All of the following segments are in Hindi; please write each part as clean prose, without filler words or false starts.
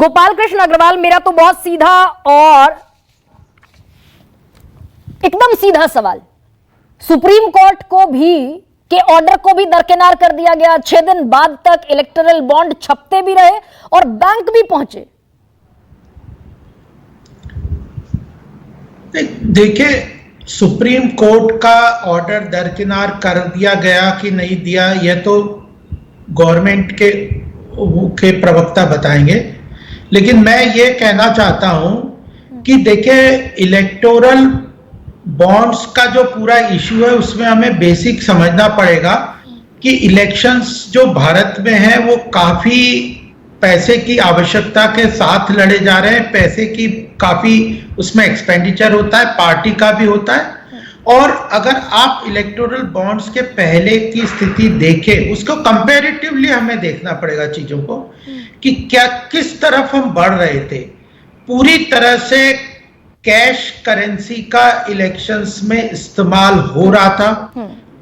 गोपाल कृष्ण अग्रवाल, मेरा तो बहुत सीधा और एकदम सीधा सवाल, सुप्रीम कोर्ट को भी के ऑर्डर को भी दरकिनार कर दिया गया। 6 दिन बाद तक इलेक्टोरल बॉन्ड छपते भी रहे और बैंक भी पहुंचे। देखिए, सुप्रीम कोर्ट का ऑर्डर दरकिनार कर दिया गया कि नहीं दिया, यह तो गवर्नमेंट के प्रवक्ता बताएंगे। लेकिन मैं ये कहना चाहता हूं कि देखिए, इलेक्टोरल बॉन्ड्स का जो पूरा इशू है उसमें हमें बेसिक समझना पड़ेगा कि इलेक्शंस जो भारत में है वो काफी पैसे की आवश्यकता के साथ लड़े जा रहे हैं। पैसे की काफी उसमें एक्सपेंडिचर होता है, पार्टी का भी होता है। और अगर आप इलेक्टोरल बॉन्ड्स के पहले की स्थिति देखें, उसको कंपैरेटिवली हमें देखना पड़ेगा चीजों को कि क्या किस तरफ हम बढ़ रहे थे। पूरी तरह से कैश करेंसी का इलेक्शंस में इस्तेमाल हो रहा था,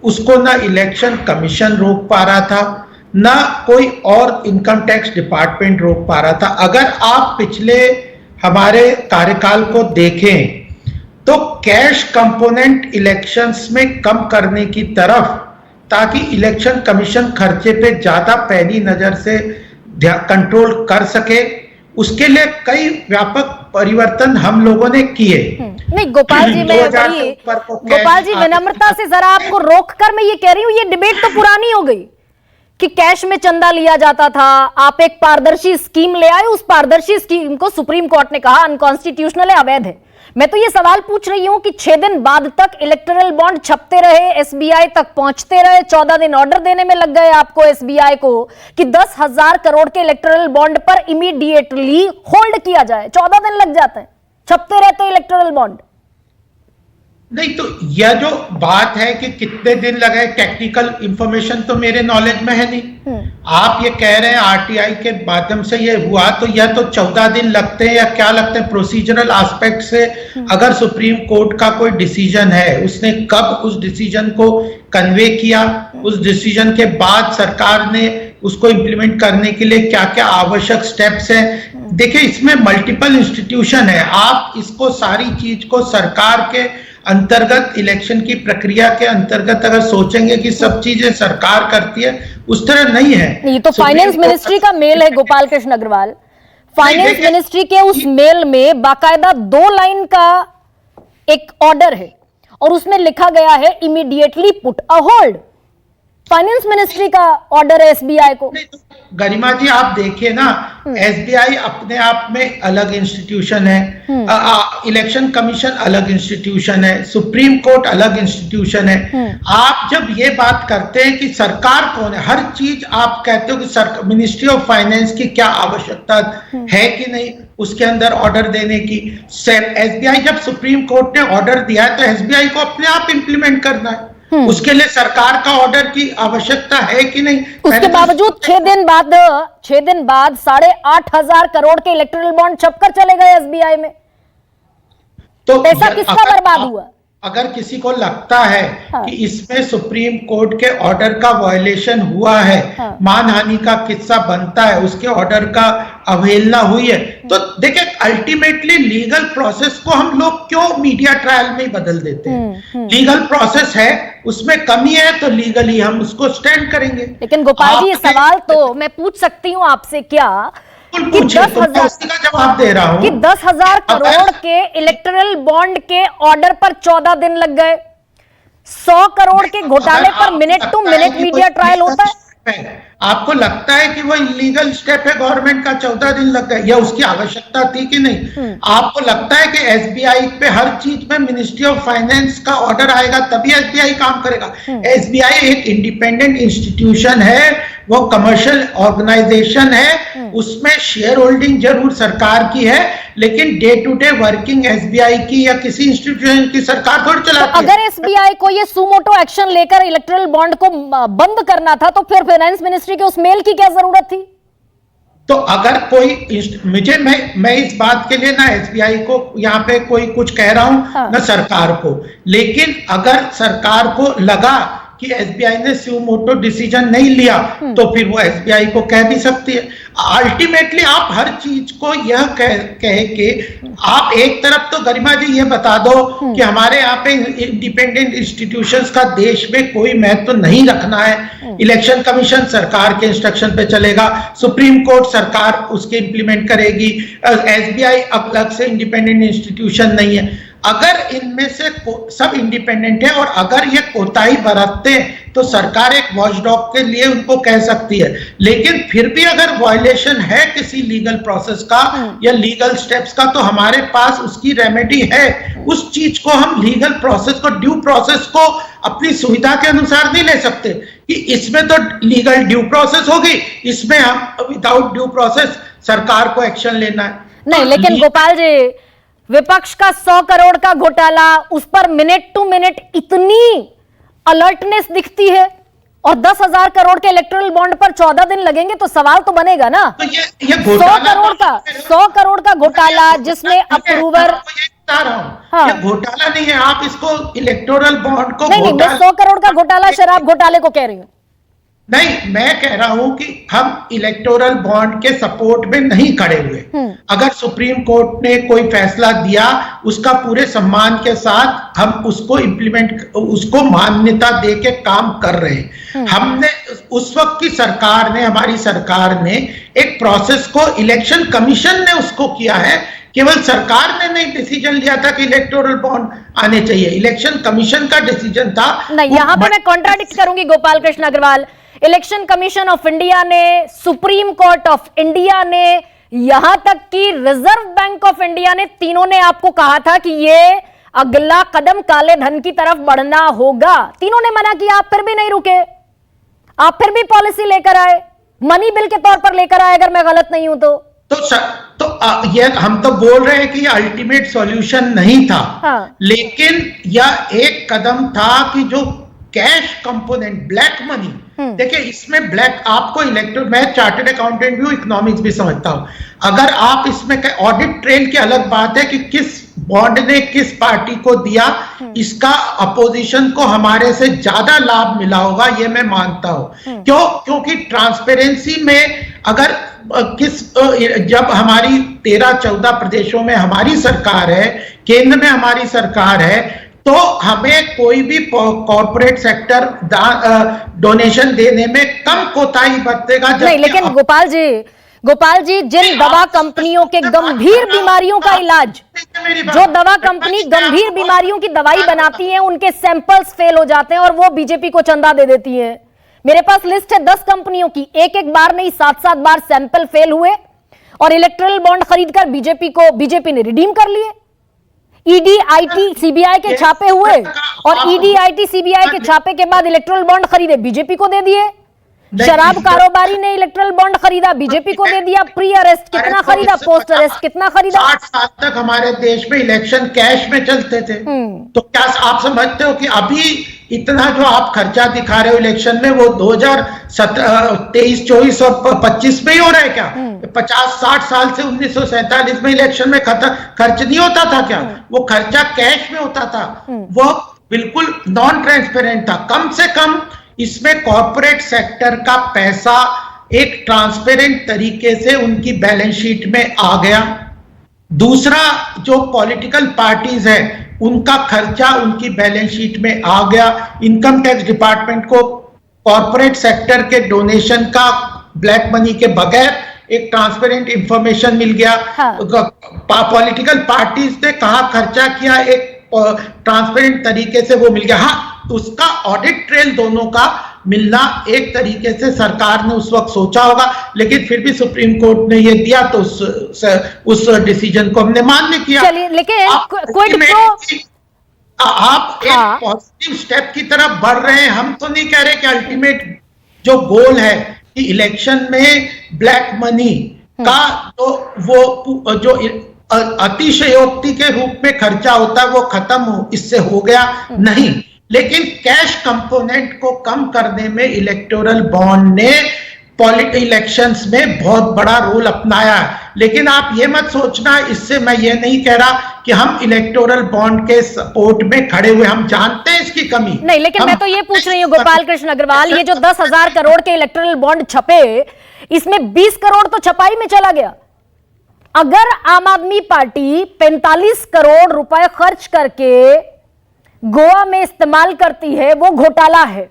उसको ना इलेक्शन कमीशन रोक पा रहा था, ना कोई और इनकम टैक्स डिपार्टमेंट रोक पा रहा था। अगर आप पिछले हमारे कार्यकाल को देखें तो कैश कंपोनेंट इलेक्शंस में कम करने की तरफ, ताकि इलेक्शन कमीशन खर्चे पे ज्यादा पैनी नजर से कंट्रोल कर सके, उसके लिए कई व्यापक परिवर्तन हम लोगों ने किए। नहीं गोपाल जी, मैं गोपाल जी विनम्रता से जरा आपको रोककर मैं ये कह रही हूं, ये डिबेट तो पुरानी हो गई कि कैश में चंदा लिया जाता था। आप एक पारदर्शी स्कीम ले आए, उस पारदर्शी स्कीम को सुप्रीम कोर्ट ने कहा अनकॉन्स्टिट्यूशनल है, अवैध है। मैं तो ये सवाल पूछ रही हूं कि 6 दिन बाद तक इलेक्टोरल बॉन्ड छपते रहे, एसबीआई तक पहुंचते रहे, 14 दिन ऑर्डर देने में लग गए आपको एसबीआई को कि 10,000 करोड़ के इलेक्टोरल बॉन्ड पर इमीडिएटली होल्ड किया जाए। 14 दिन लग जाते हैं, छपते रहते इलेक्टोरल बॉन्ड। नहीं तो यह जो बात है कि कितने दिन लगे, टेक्निकल इंफॉर्मेशन तो मेरे नॉलेज में है नहीं। आप ये कह रहे हैं आरटीआई के माध्यम से ये हुआ, तो यह तो 14 दिन लगते हैं या क्या लगते हैं प्रोसीजरल एस्पेक्ट से। अगर सुप्रीम कोर्ट का कोई डिसीजन है, उसने कब उस डिसीजन को कन्वे किया, उस डिसीजन के बाद सरकार ने उसको इंप्लीमेंट करने के लिए क्या क्या आवश्यक स्टेप्स हैं। देखिए, इसमें मल्टीपल इंस्टीट्यूशन है। आप इसको सारी चीज को सरकार के अंतर्गत, इलेक्शन की प्रक्रिया के अंतर्गत अगर सोचेंगे कि सब चीजें सरकार करती है, उस तरह नहीं है। ये तो फाइनेंस मिनिस्ट्री का मेल है गोपाल कृष्ण अग्रवाल। फाइनेंस मिनिस्ट्री के उस मेल में बाकायदा 2 लाइन का एक ऑर्डर है और उसमें लिखा गया है immediately put a hold. Finance ministry का ऑर्डर है एसबीआई को। गरिमा जी, आप देखिए ना, एसबीआई अपने आप में अलग इंस्टीट्यूशन है, इलेक्शन कमीशन अलग इंस्टीट्यूशन है, सुप्रीम कोर्ट अलग इंस्टीट्यूशन है। आप जब ये बात करते हैं कि सरकार कौन है, हर चीज आप कहते हो कि मिनिस्ट्री ऑफ फाइनेंस की क्या आवश्यकता है कि नहीं उसके अंदर ऑर्डर देने की। एसबीआई, जब सुप्रीम कोर्ट ने ऑर्डर दिया है तो एसबीआई को अपने आप इंप्लीमेंट करना है। उसके लिए सरकार का ऑर्डर की आवश्यकता है कि नहीं। उसके बावजूद 6 दिन बाद 8,500 करोड़ के इलेक्टोरल बॉन्ड छपकर चले गए एसबीआई में। तो पैसा किसका बर्बाद हुआ? अगर किसी को लगता है कि इसमें सुप्रीम कोर्ट के ऑर्डर का वायलेशन हुआ है, मानहानि का किस्सा बनता है, उसके ऑर्डर का अवहेलना हुई है, तो देखिए अल्टीमेटली लीगल प्रोसेस को हम लोग क्यों मीडिया ट्रायल में ही बदल देते हैं। लीगल प्रोसेस है, उसमें कमी है तो लीगली हम उसको स्टैंड करेंगे। लेकिन गोपाल जी, सवाल तो मैं पूछ सकती हूँ आपसे क्या कि 10,000 जवाब दे रहा हूं कि 10,000 करोड़ के इलेक्टोरल बॉन्ड के ऑर्डर पर 14 दिन लग गए। 100 करोड़ के घोटाले पर minute to minute media trial होता है। आपको लगता है कि वो इलीगल स्टेप है गवर्नमेंट का, 14 दिन लग गए, या उसकी आवश्यकता थी कि नहीं? आपको लगता है कि एसबीआई पे हर चीज में मिनिस्ट्री ऑफ फाइनेंस का ऑर्डर आएगा तभी एसबीआई काम करेगा? एसबीआई एक इंडिपेंडेंट इंस्टीट्यूशन है, वो कमर्शियल ऑर्गेनाइजेशन है, उसमें शेयर होल्डिंग जरूर सरकार की है, लेकिन day to day working SBI की या किसी इंस्टीट्यूशन की सरकार थोड़ी चलाती है। अगर एसबीआई को ये सुमोटो एक्शन लेकर इलेक्टोरल बॉन्ड को बंद करना था तो फिर फाइनेंस मिनिस्ट्री के उस मेल की क्या जरूरत थी? तो अगर कोई मैं इस बात के लिए ना एसबीआई को यहाँ पे कोई कुछ कह रहा हूं, ना सरकार को, लेकिन अगर सरकार को लगा कि एसबीआई ने सुमोटो डिसीजन नहीं लिया तो फिर वो एसबीआई को कह भी सकती है। अल्टीमेटली आप हर चीज को यह कह के आप एक तरफ तो गरिमा जी ये बता दो कि हमारे यहाँ पे इंडिपेंडेंट इंस्टीट्यूशंस का देश में कोई महत्व नहीं रखना है। इलेक्शन कमीशन सरकार के इंस्ट्रक्शन पे चलेगा, सुप्रीम कोर्ट सरकार उसके इंप्लीमेंट करेगी, एसबीआई अलग से इंडिपेंडेंट इंस्टीट्यूशन नहीं है। अगर इनमें से सब इंडिपेंडेंट है और अगर ये कोताही बरतते हैं तो सरकार एक वॉचडॉग के लिए उनको कह सकती है, लेकिन फिर भी अगर वायलेशन है किसी लीगल प्रोसेस का या लीगल स्टेप्स का तो हमारे पास उसकी रेमेडी है। उस चीज को हम लीगल प्रोसेस को, ड्यू प्रोसेस को अपनी सुविधा के अनुसार नहीं ले सकते कि इसमें तो लीगल ड्यू प्रोसेस होगी, इसमें हम विदाउट ड्यू प्रोसेस सरकार को एक्शन लेना है। नहीं, लेकिन गोपाल जी, विपक्ष का 100 करोड़ का घोटाला, उस पर मिनट टू मिनट इतनी अलर्टनेस दिखती है और 10,000 करोड़ के इलेक्टोरल बॉन्ड पर 14 दिन लगेंगे तो सवाल तो बनेगा ना। तो ये 100 करोड़ का घोटाला जिसमें अप्रूवर, हाँ। ये घोटाला नहीं है, आप इसको इलेक्टोरल बॉन्ड को नहीं, मैं 100 करोड़ का घोटाला शराब घोटाले को कह रही हूं। नहीं, मैं कह रहा हूं कि हम इलेक्टोरल बॉन्ड के सपोर्ट में नहीं खड़े हुए। अगर सुप्रीम कोर्ट ने कोई फैसला दिया उसका पूरे सम्मान के साथ हम उसको इंप्लीमेंट, उसको मान्यता दे के काम कर रहे हैं। हमने उस वक्त की सरकार ने, हमारी सरकार ने एक प्रोसेस को, इलेक्शन कमीशन ने उसको किया है, केवल सरकार ने नहीं डिसीजन लिया था कि इलेक्टोरल बॉन्ड आने चाहिए, इलेक्शन कमीशन का डिसीजन था। नहीं, यहां पे मैं कॉन्ट्राडिक्ट करूंगी Gopal Krishna Agrawal. Election commission of India ने, सुप्रीम कोर्ट ऑफ इंडिया ने, यहां तक कि रिजर्व बैंक ऑफ इंडिया ने, तीनों ने आपको कहा था कि ये अगला कदम काले धन की तरफ बढ़ना होगा। तीनों ने मना किया, आप फिर भी नहीं रुके, आप फिर भी पॉलिसी लेकर आए, मनी बिल के तौर पर लेकर आए, अगर मैं गलत नहीं हूं तो ये हम तो बोल रहे हैं कि ये अल्टीमेट सॉल्यूशन नहीं था। हाँ। लेकिन यह एक कदम था कि जो कैश कंपोनेंट, ब्लैक मनी, देखिए इसमें ब्लैक, आपको मैं चार्टर्ड अकाउंटेंट भी हूं, इकोनॉमिक्स भी समझता हूं। अगर आप इसमें ऑडिट ट्रेल की अलग बात है कि किस बॉन्ड ने किस पार्टी को दिया, इसका अपोजिशन को हमारे से ज्यादा लाभ मिला होगा, ये मैं मानता हूं। क्योंकि ट्रांसपेरेंसी में अगर जब हमारी 13-14 प्रदेशों में हमारी सरकार है, केंद्र में हमारी सरकार है, तो हमें कोई भी कॉर्पोरेट सेक्टर डोनेशन देने में कम कोताही बरतेगा। नहीं, लेकिन गोपाल जी, जिन दवा कंपनियों के गंभीर बीमारियों का इलाज, जो दवा कंपनी गंभीर बीमारियों की दवाई बनाती है, उनके सैंपल्स फेल हो जाते हैं और वो बीजेपी को चंदा दे देती है। मेरे पास लिस्ट है 10 कंपनियों की, एक बार नहीं 7 बार सैंपल फेल हुए और इलेक्टोरल बॉन्ड खरीदकर बीजेपी ने रिडीम कर लिए। ईडी, आईटी, सीबीआई के छापे हुए और ईडी, आईटी, सीबीआई के छापे के बाद इलेक्टोरल बॉन्ड खरीदे, बीजेपी को दे दिए। शराब कारोबारी ने इलेक्टोरल बॉन्ड खरीदा, बीजेपी को दे दिया। प्री अरेस्ट कितना खरीदा, पोस्ट अरेस्ट कितना खरीदा। 60 साल तक हमारे देश में इलेक्शन कैश में चलते थे, तो क्या आप समझते हो कि अभी इतना जो आप खर्चा दिखा रहे हो इलेक्शन में, वो 2023, 24 और 25 में ही हो रहा है क्या? 50-60 साल से 1947 में इलेक्शन में खर्च नहीं होता था क्या? वो खर्चा कैश में होता था, वो बिल्कुल नॉन ट्रांसपेरेंट था। कम से कम इसमें कॉर्पोरेट सेक्टर का पैसा एक ट्रांसपेरेंट तरीके से उनकी बैलेंस शीट में आ गया। दूसरा, जो पॉलिटिकल पार्टीज है उनका खर्चा उनकी बैलेंस शीट में आ गया। इनकम टैक्स डिपार्टमेंट को कॉर्पोरेट सेक्टर के डोनेशन का ब्लैक मनी के बगैर एक ट्रांसपेरेंट इंफॉर्मेशन मिल गया। हाँ। पॉलिटिकल पार्टीज ने कहां खर्चा किया, एक ट्रांसपेरेंट तरीके से वो मिल गया। हाँ, उसका ऑडिट ट्रेल दोनों का मिलना एक तरीके से सरकार ने उस वक्त सोचा होगा, लेकिन फिर भी सुप्रीम कोर्ट ने ये दिया तो उस डिसीजन को हमने मान्य किया। चलिए, लेकिन आप एक पॉजिटिव स्टेप की तरफ बढ़ रहे हैं। हम तो नहीं कह रहे कि अल्टीमेट जो गोल है कि इलेक्शन में ब्लैक मनी का जो अतिशयोक्ति के रूप में खर्चा होता है वो खत्म हो, इससे हो गया नहीं, लेकिन कैश कंपोनेंट को कम करने में इलेक्टोरल बॉन्ड ने इलेक्शंस में बहुत बड़ा रोल अपनाया है। लेकिन आप ये मत सोचना, इससे मैं ये नहीं कह रहा कि हम इलेक्टोरल बॉन्ड के सपोर्ट में खड़े हुए, हम जानते हैं इसकी कमी नहीं, लेकिन मैं तो ये पूछ रही हूँ गोपाल कृष्ण अग्रवाल, ये जो 10,000 करोड़ के इलेक्टोरल बॉन्ड छपे, इसमें 20 करोड़ तो छपाई में चला गया। अगर आम आदमी पार्टी 45 करोड़ रुपए खर्च करके गोवा में इस्तेमाल करती है, वो घोटाला है।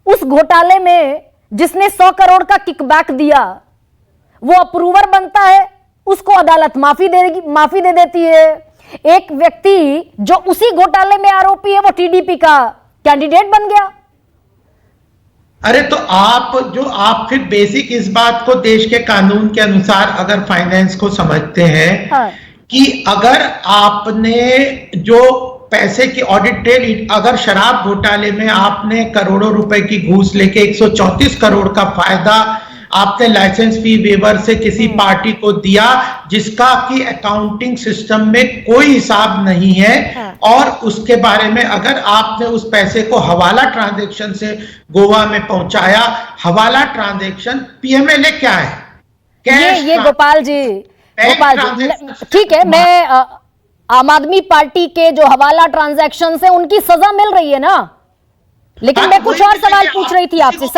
उस घोटाले में जिसने 100 करोड़ का किकबैक दिया वो अप्रूवर बनता है, उसको अदालत माफी दे देती है। एक व्यक्ति जो उसी घोटाले में आरोपी है वो टीडीपी का कैंडिडेट बन गया। अरे तो आप फिर बेसिक इस बात को देश के कानून के अनुसार अगर फाइनेंस को समझते हैं, हाँ। कि अगर आपने जो पैसे की ऑडिट ट्रेल, अगर शराब घोटाले में आपने करोड़ों रुपए की घूस लेके 134 करोड़ का फायदा आपने लाइसेंस फी वेवर से किसी पार्टी को दिया, जिसका कि अकाउंटिंग सिस्टम में कोई हिसाब नहीं है, और उसके बारे में अगर आपने उस पैसे को हवाला ट्रांजैक्शन से गोवा में पहुंचाया, हवाला ट्रांजैक्शन पीएमएलए क्या है? ये गोपाल जी ठीक है, मैं आम आदमी पार्टी के जो हवाला ट्रांजैक्शन है उनकी सजा मिल रही है ना, लेकिन मैं कुछ और सवाल पूछ रही थी आपसे।